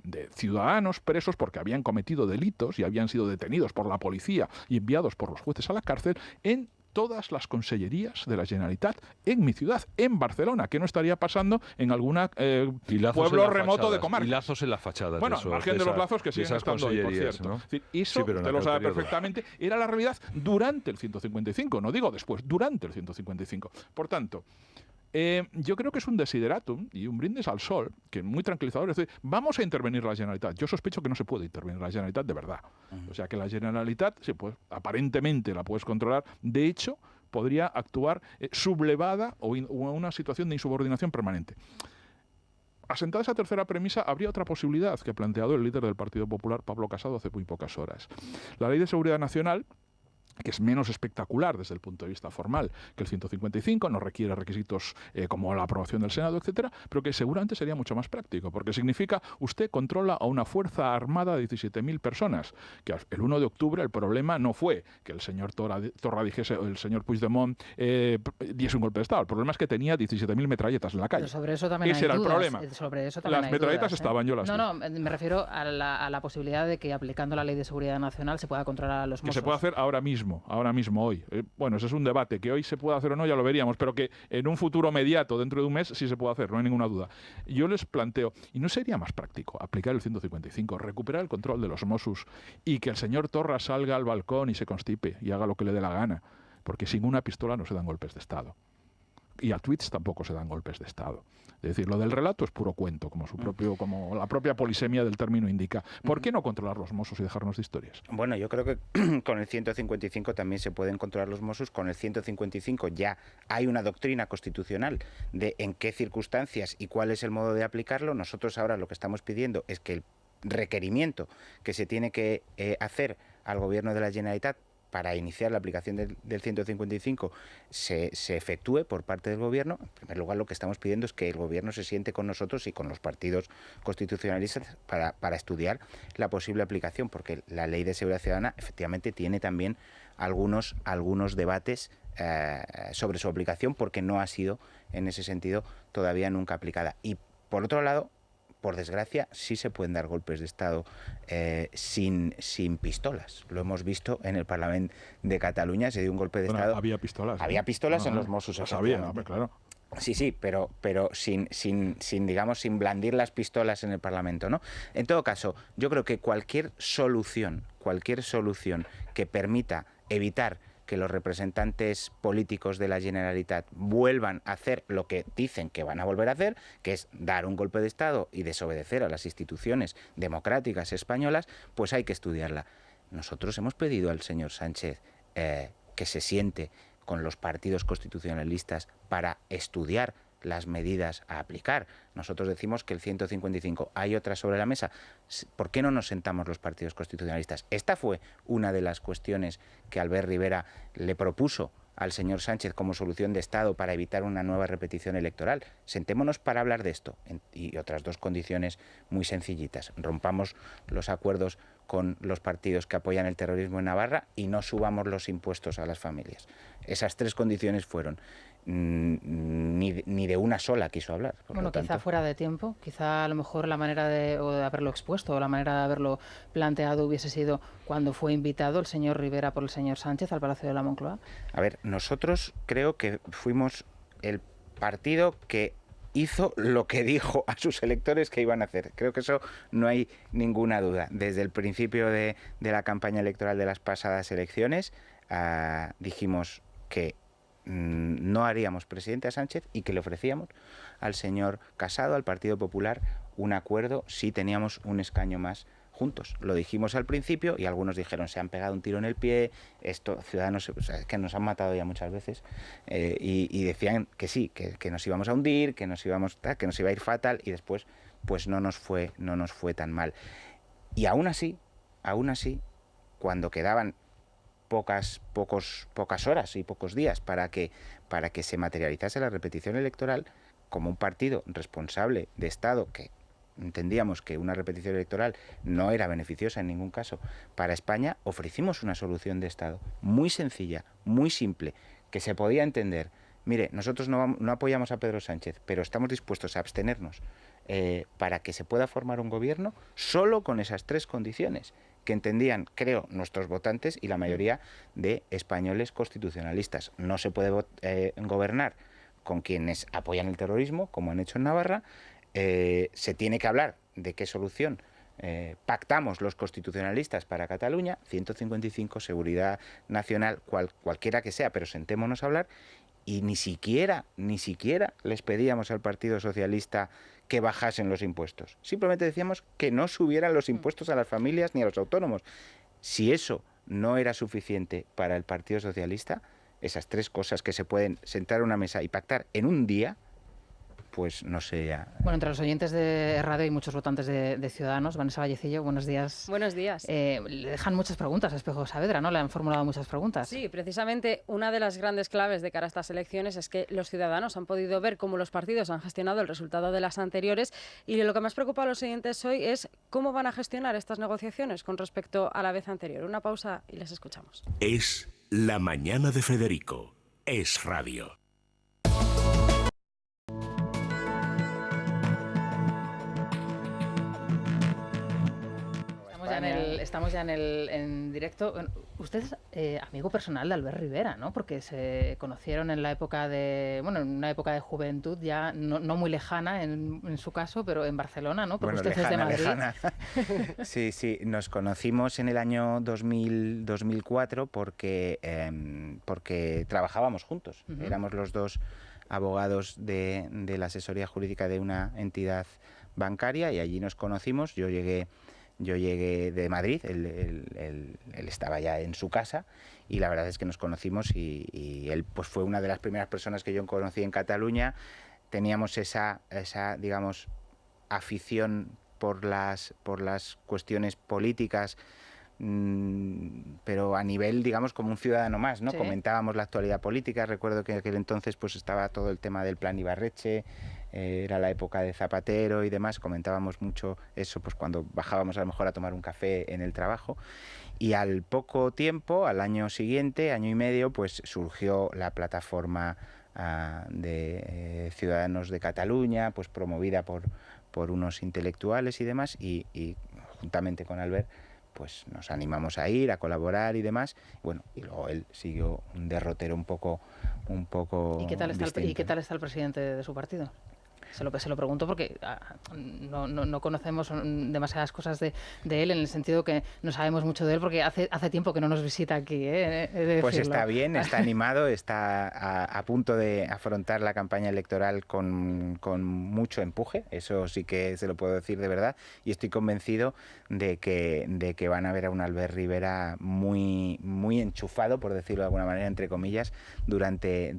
de ciudadanos presos porque habían cometido delitos y habían sido detenidos por la policía y enviados por los jueces a la cárcel, en todas las consellerías de la Generalitat en mi ciudad, en Barcelona, que no estaría pasando en alguna pueblo remoto de comarca. Y lazos en las fachadas. Bueno, al margen de los lazos que siguen estando ahí, por cierto. ¿No? Es decir, eso te lo sabe perfectamente. Era la realidad durante el 155, no digo después, durante el 155. Por tanto, yo creo que es un desideratum y un brindis al sol, que es muy tranquilizador. Es decir, vamos a intervenir la Generalitat. Yo sospecho que no se puede intervenir la Generalitat de verdad. O sea, que la Generalitat, aparentemente la puedes controlar. De hecho, podría actuar sublevada o en una situación de insubordinación permanente. Asentada esa tercera premisa, habría otra posibilidad que ha planteado el líder del Partido Popular, Pablo Casado, hace muy pocas horas. La Ley de Seguridad Nacional que es menos espectacular desde el punto de vista formal que el 155, no requiere requisitos como la aprobación del Senado, etcétera, pero que seguramente sería mucho más práctico, porque significa usted controla a una fuerza armada de 17.000 personas, que el 1 de octubre el problema no fue que el señor Torra dijese, o el señor Puigdemont diese un golpe de Estado, el problema es que tenía 17.000 metralletas en la calle. Pero sobre eso también Ese hay era dudas. el problema. Sobre eso también las hay metralletas dudas, estaban, yo las vi. No, me refiero a la posibilidad de que aplicando la Ley de Seguridad Nacional se pueda controlar a los Mossos. Que se puede hacer ahora mismo, hoy. Bueno, ese es un debate, que hoy se puede hacer o no, ya lo veríamos, pero que en un futuro mediato, dentro de un mes, sí se puede hacer, no hay ninguna duda. Yo les planteo, ¿y no sería más práctico aplicar el 155, recuperar el control de los Mossos y que el señor Torra salga al balcón y se constipe y haga lo que le dé la gana? Porque sin una pistola no se dan golpes de Estado. Y a tweets tampoco se dan golpes de Estado. Es decir, lo del relato es puro cuento, como la propia polisemia del término indica. ¿Por qué no controlar los Mossos y dejarnos de historias? Bueno, yo creo que con el 155 también se pueden controlar los Mossos. Con el 155 ya hay una doctrina constitucional de en qué circunstancias y cuál es el modo de aplicarlo. Nosotros ahora lo que estamos pidiendo es que el requerimiento que se tiene que hacer al Gobierno de la Generalitat para iniciar la aplicación del 155 se efectúe por parte del Gobierno. En primer lugar, lo que estamos pidiendo es que el Gobierno se siente con nosotros y con los partidos constitucionalistas para estudiar la posible aplicación, porque la Ley de Seguridad Ciudadana efectivamente tiene también algunos debates sobre su aplicación, porque no ha sido, en ese sentido, todavía nunca aplicada. Y, por otro lado, por desgracia, sí se pueden dar golpes de Estado sin pistolas. Lo hemos visto en el Parlamento de Cataluña, se dio un golpe de Estado. Había pistolas. Había pistolas en los Mossos. Lo sabía, claro. Sí, pero sin blandir las pistolas en el Parlamento, ¿no? En todo caso, yo creo que cualquier solución que permita evitar que los representantes políticos de la Generalitat vuelvan a hacer lo que dicen que van a volver a hacer, que es dar un golpe de Estado y desobedecer a las instituciones democráticas españolas, pues hay que estudiarla. Nosotros hemos pedido al señor Sánchez que se siente con los partidos constitucionalistas para estudiar las medidas a aplicar. Nosotros decimos que el 155, hay otras sobre la mesa. ¿Por qué no nos sentamos los partidos constitucionalistas? Esta fue una de las cuestiones que Albert Rivera le propuso al señor Sánchez como solución de Estado para evitar una nueva repetición electoral. Sentémonos para hablar de esto. Y otras dos condiciones muy sencillitas. Rompamos los acuerdos con los partidos que apoyan el terrorismo en Navarra y no subamos los impuestos a las familias. Esas tres condiciones fueron. Ni de una sola quiso hablar. Bueno, quizá fuera de tiempo, quizá a lo mejor la manera de haberlo expuesto o la manera de haberlo planteado hubiese sido cuando fue invitado el señor Rivera por el señor Sánchez al Palacio de la Moncloa. A ver, nosotros creo que fuimos el partido que hizo lo que dijo a sus electores que iban a hacer. Creo que eso no hay ninguna duda. Desde el principio de la campaña electoral de las pasadas elecciones dijimos que no haríamos presidente a Sánchez y que le ofrecíamos al señor Casado, al Partido Popular, un acuerdo si teníamos un escaño más juntos. Lo dijimos al principio y algunos dijeron se han pegado un tiro en el pie, esto Ciudadanos, o sea, que nos han matado ya muchas veces, y decían que sí, que nos íbamos a hundir, que nos iba a ir fatal, y después pues no nos fue tan mal. Y aún así, cuando quedaban pocas horas y pocos días para que se materializase la repetición electoral, como un partido responsable de Estado, que entendíamos que una repetición electoral no era beneficiosa en ningún caso para España, ofrecimos una solución de Estado muy sencilla, muy simple, que se podía entender. Mire, nosotros no apoyamos a Pedro Sánchez, pero estamos dispuestos a abstenernos para que se pueda formar un gobierno solo con esas tres condiciones que entendían, creo, nuestros votantes y la mayoría de españoles constitucionalistas. No se puede gobernar con quienes apoyan el terrorismo, como han hecho en Navarra. Se tiene que hablar de qué solución pactamos los constitucionalistas para Cataluña, 155, seguridad nacional, cualquiera que sea, pero sentémonos a hablar. Y ni siquiera les pedíamos al Partido Socialista que bajasen los impuestos. Simplemente decíamos que no subieran los impuestos a las familias ni a los autónomos. Si eso no era suficiente para el Partido Socialista, esas tres cosas que se pueden sentar a una mesa y pactar en un día, pues no sé ya. Bueno, entre los oyentes de radio hay muchos votantes de Ciudadanos. Vanessa Vallecillo, buenos días. Buenos días. Le dejan muchas preguntas a Espejo Saavedra, ¿no? Le han formulado muchas preguntas. Sí, precisamente una de las grandes claves de cara a estas elecciones es que los ciudadanos han podido ver cómo los partidos han gestionado el resultado de las anteriores, y lo que más preocupa a los oyentes hoy es cómo van a gestionar estas negociaciones con respecto a la vez anterior. Una pausa y les escuchamos. Es La Mañana de Federico. Es radio. Estamos ya en directo. Bueno, usted es amigo personal de Albert Rivera, ¿no? Porque se conocieron en la época en una época de juventud ya no muy lejana en su caso, pero en Barcelona, ¿no? Porque usted lejana, es de Madrid. Lejana. Sí, nos conocimos en el año 2004 porque trabajábamos juntos. Uh-huh. Éramos los dos abogados de la asesoría jurídica de una entidad bancaria y allí nos conocimos. Yo llegué de Madrid, él estaba ya en su casa y la verdad es que nos conocimos y él pues fue una de las primeras personas que yo conocí en Cataluña. Teníamos esa digamos, afición por las cuestiones políticas, pero a nivel, digamos, como un ciudadano más, ¿no? Sí. Comentábamos la actualidad política. Recuerdo que en aquel entonces pues estaba todo el tema del plan Ibarretxe, era la época de Zapatero y demás, comentábamos mucho eso pues cuando bajábamos a lo mejor a tomar un café en el trabajo, y al poco tiempo, al año siguiente, año y medio, pues surgió la plataforma de Ciudadanos de Cataluña, pues promovida por unos intelectuales y demás, y juntamente con Albert pues nos animamos a ir, a colaborar y demás. Bueno, y luego él siguió un derrotero un poco ¿Y qué tal distinto. ¿Y qué tal está el presidente de su partido? Se lo pregunto porque no conocemos demasiadas cosas de él, en el sentido que no sabemos mucho de él porque hace tiempo que no nos visita aquí, Pues está bien, está animado, está a punto de afrontar la campaña electoral con mucho empuje, eso sí que se lo puedo decir de verdad, y estoy convencido de que van a ver a un Albert Rivera muy enchufado, por decirlo de alguna manera, entre comillas, durante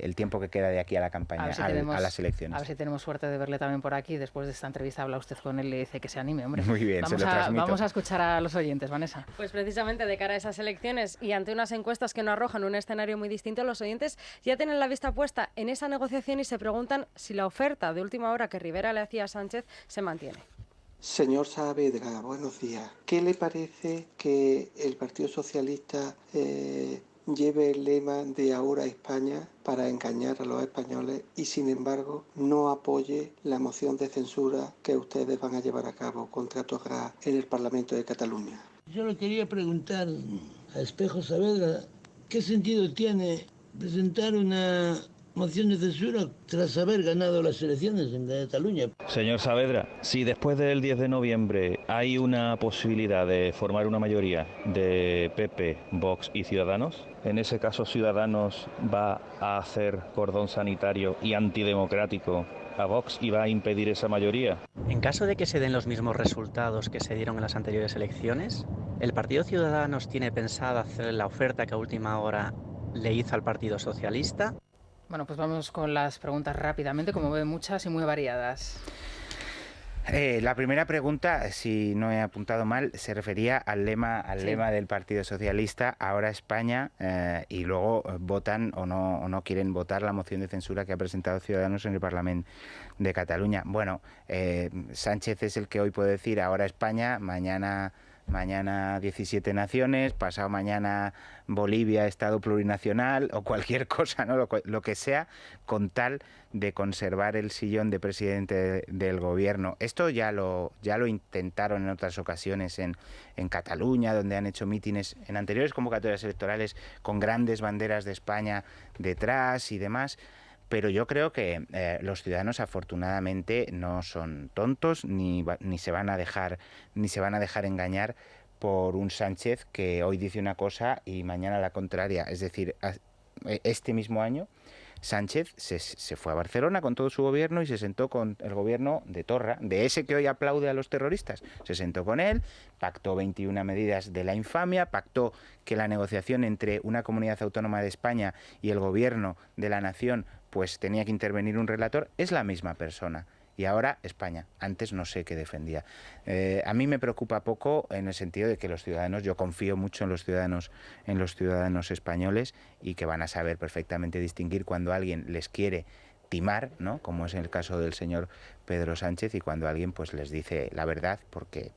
el tiempo que queda de aquí a la campaña, a las elecciones. A ver si tenemos suerte de verle también por aquí. Después de esta entrevista habla usted con él y le dice que se anime, hombre. Muy bien, se lo transmito. Vamos a escuchar a los oyentes, Vanessa. Pues precisamente de cara a esas elecciones y ante unas encuestas que no arrojan un escenario muy distinto, los oyentes ya tienen la vista puesta en esa negociación y se preguntan si la oferta de última hora que Rivera le hacía a Sánchez se mantiene. Señor Saavedra, buenos días. ¿Qué le parece que el Partido Socialista lleve el lema de Ahora España para engañar a los españoles y, sin embargo, no apoye la moción de censura que ustedes van a llevar a cabo contra Torra en el Parlamento de Cataluña? Yo le quería preguntar a Espejo Saavedra qué sentido tiene presentar una moción de censura tras haber ganado las elecciones en Cataluña. Señor Saavedra, si después del 10 de noviembre hay una posibilidad de formar una mayoría de PP, Vox y Ciudadanos, en ese caso Ciudadanos va a hacer cordón sanitario y antidemocrático a Vox y va a impedir esa mayoría. En caso de que se den los mismos resultados que se dieron en las anteriores elecciones, ¿el Partido Ciudadanos tiene pensado hacer la oferta que a última hora le hizo al Partido Socialista? Bueno, pues vamos con las preguntas rápidamente, como ven, muchas y muy variadas. La primera pregunta, si no he apuntado mal, se refería al lema del Partido Socialista, Ahora España, y luego votan o no quieren votar la moción de censura que ha presentado Ciudadanos en el Parlamento de Cataluña. Bueno, Sánchez es el que hoy puede decir Ahora España, mañana 17 naciones, pasado mañana Bolivia, Estado plurinacional o cualquier cosa, ¿no? Lo que sea, con tal de conservar el sillón de presidente del gobierno. Esto ya lo intentaron en otras ocasiones en Cataluña, donde han hecho mítines en anteriores convocatorias electorales con grandes banderas de España detrás y demás. Pero yo creo que los ciudadanos afortunadamente no son tontos ni se van a dejar engañar por un Sánchez que hoy dice una cosa y mañana la contraria. Es decir, este mismo año Sánchez se fue a Barcelona con todo su gobierno y se sentó con el gobierno de Torra, de ese que hoy aplaude a los terroristas. Se sentó con él, pactó 21 medidas de la infamia, pactó que la negociación entre una comunidad autónoma de España y el gobierno de la nación pues tenía que intervenir un relator, es la misma persona. Y ahora España. Antes no sé qué defendía. A mí me preocupa poco en el sentido de que los ciudadanos, yo confío mucho en los ciudadanos españoles, y que van a saber perfectamente distinguir cuando alguien les quiere timar, ¿no?, como es el caso del señor Pedro Sánchez, y cuando alguien pues les dice la verdad porque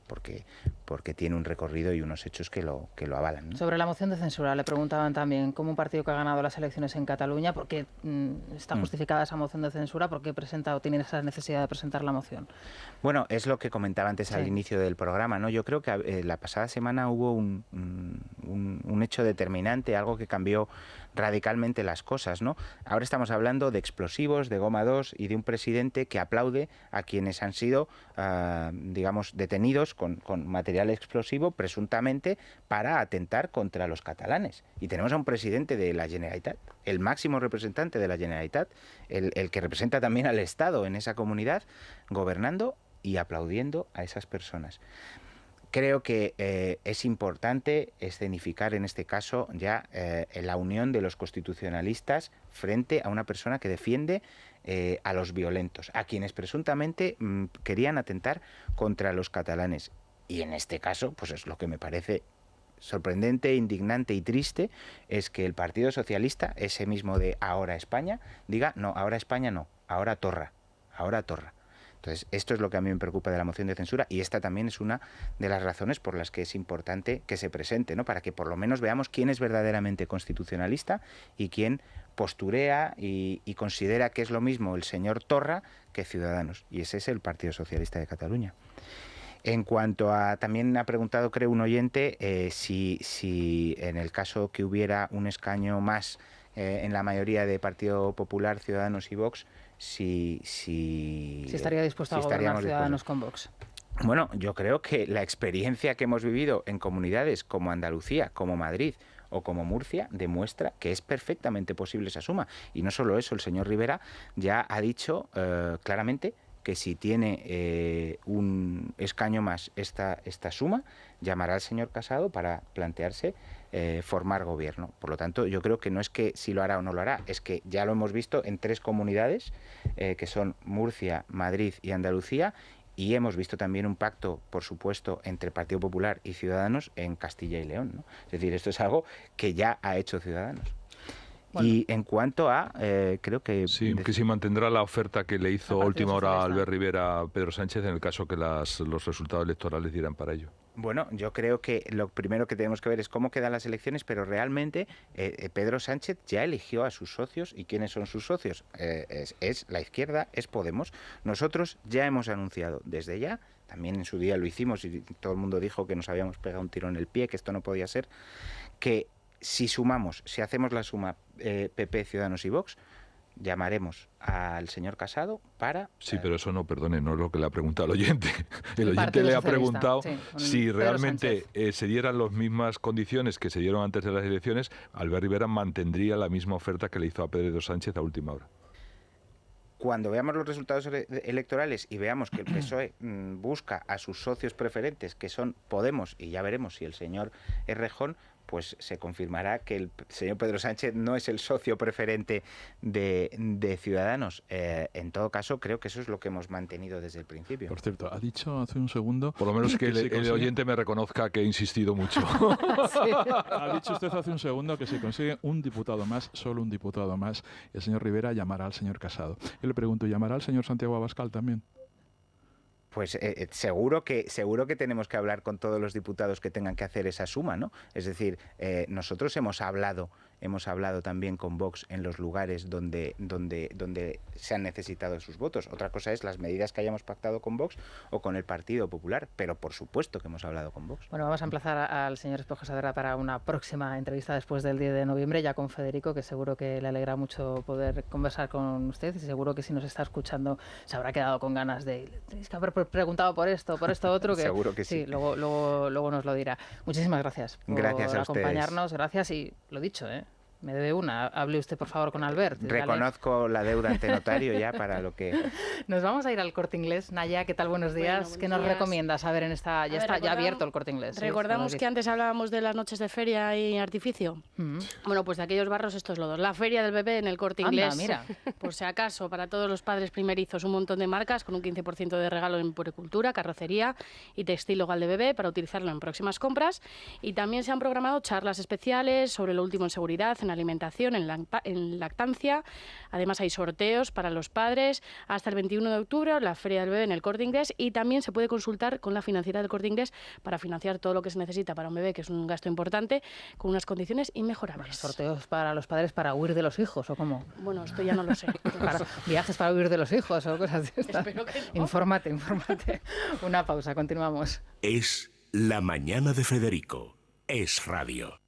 tiene un recorrido y unos hechos que lo avalan, ¿no? Sobre la moción de censura, le preguntaban también cómo un partido que ha ganado las elecciones en Cataluña, ¿por qué está justificada esa moción de censura? ¿Por qué presenta o tiene esa necesidad de presentar la moción? Bueno, es lo que comentaba antes al inicio del programa, ¿no? Yo creo que la pasada semana hubo un hecho determinante, algo que cambió radicalmente las cosas, ¿no? Ahora estamos hablando de explosivos, de goma 2 y de un presidente que aplaude a quienes han sido, digamos, detenidos con material explosivo, presuntamente para atentar contra los catalanes. Y tenemos a un presidente de la Generalitat, el máximo representante de la Generalitat, el que representa también al Estado en esa comunidad, gobernando y aplaudiendo a esas personas. Creo que es importante escenificar en este caso ya la unión de los constitucionalistas frente a una persona que defiende a los violentos, a quienes presuntamente querían atentar contra los catalanes. Y en este caso, pues es lo que me parece sorprendente, indignante y triste, es que el Partido Socialista, ese mismo de Ahora España, diga, no, ahora España no, ahora Torra, ahora Torra. Entonces, esto es lo que a mí me preocupa de la moción de censura, y esta también es una de las razones por las que es importante que se presente, ¿no?, para que por lo menos veamos quién es verdaderamente constitucionalista y quién posturea y considera que es lo mismo el señor Torra que Ciudadanos, y ese es el Partido Socialista de Cataluña. En cuanto a, también ha preguntado, creo, un oyente, si en el caso que hubiera un escaño más en la mayoría de Partido Popular, Ciudadanos y Vox, si estaría dispuesto a gobernar Ciudadanos con Vox. Bueno, yo creo que la experiencia que hemos vivido en comunidades como Andalucía, como Madrid o como Murcia demuestra que es perfectamente posible esa suma. Y no solo eso, el señor Rivera ya ha dicho claramente que si tiene un escaño más esta suma, llamará al señor Casado para plantearse formar gobierno. Por lo tanto, yo creo que no es que si lo hará o no lo hará, es que ya lo hemos visto en 3 comunidades, que son Murcia, Madrid y Andalucía, y hemos visto también un pacto, por supuesto, entre Partido Popular y Ciudadanos en Castilla y León, ¿no? Es decir, esto es algo que ya ha hecho Ciudadanos. Bueno. Y en cuanto a, creo que... Sí, que si mantendrá la oferta que le hizo a última hora a Albert Rivera a Pedro Sánchez en el caso que los resultados electorales dieran para ello. Bueno, yo creo que lo primero que tenemos que ver es cómo quedan las elecciones, pero realmente Pedro Sánchez ya eligió a sus socios. ¿Y quiénes son sus socios? Es la izquierda, es Podemos. Nosotros ya hemos anunciado desde ya, también en su día lo hicimos y todo el mundo dijo que nos habíamos pegado un tiro en el pie, que esto no podía ser, que si hacemos la suma PP, Ciudadanos y Vox, llamaremos al señor Casado para... Sí, pero eso no, perdone, no es lo que le ha preguntado el oyente. El oyente le ha preguntado si realmente se dieran las mismas condiciones que se dieron antes de las elecciones, Albert Rivera mantendría la misma oferta que le hizo a Pedro Sánchez a última hora. Cuando veamos los resultados electorales y veamos que el PSOE busca a sus socios preferentes, que son Podemos, y ya veremos si el señor Errejón, pues se confirmará que el señor Pedro Sánchez no es el socio preferente de Ciudadanos. En todo caso, creo que eso es lo que hemos mantenido desde el principio. Por cierto, ha dicho hace un segundo... Por lo menos que el oyente me reconozca que he insistido mucho. Sí. Ha dicho usted hace un segundo que si consigue un diputado más, solo un diputado más, el señor Rivera llamará al señor Casado. Yo le pregunto, ¿llamará al señor Santiago Abascal también? Pues seguro que tenemos que hablar con todos los diputados que tengan que hacer esa suma, ¿no? Es decir, nosotros hemos hablado también con Vox en los lugares donde se han necesitado sus votos. Otra cosa es las medidas que hayamos pactado con Vox o con el Partido Popular, pero por supuesto que hemos hablado con Vox. Bueno, vamos a emplazar al señor Espejo Saavedra para una próxima entrevista después del 10 de noviembre, ya con Federico, que seguro que le alegra mucho poder conversar con usted, y seguro que si nos está escuchando se habrá quedado con ganas de... Tenéis que haber preguntado por esto otro. Que, seguro que sí. Luego nos lo dirá. Muchísimas gracias por acompañarnos. Gracias, y lo dicho, Me debe una. Hable usted, por favor, con Albert. Reconozco la deuda ante notario ya para lo que... Nos vamos a ir al Corte Inglés. Naya, ¿qué tal? Buenos días. ¿Qué nos recomiendas? A ver, ya está ya abierto el Corte Inglés. Recordamos que antes hablábamos de las noches de feria y artificio. Bueno, pues de aquellos barros estos lodos. La feria del bebé en el Corte Inglés. Anda, mira. Por si acaso, para todos los padres primerizos, un montón de marcas con un 15% de regalo en puericultura, carrocería y textil hogar de bebé para utilizarlo en próximas compras. Y también se han programado charlas especiales sobre lo último en seguridad, en alimentación, en lactancia. Además hay sorteos para los padres hasta el 21 de octubre, la Feria del Bebé en el Corte Inglés, y también se puede consultar con la financiera del Corte Inglés para financiar todo lo que se necesita para un bebé, que es un gasto importante, con unas condiciones inmejorables. ¿Sorteos para los padres para huir de los hijos o cómo? Bueno, esto ya no lo sé. Viajes para huir de los hijos o cosas de estas. Espero que no. Infórmate. Una pausa, continuamos. Es La Mañana de Federico. Es Radio.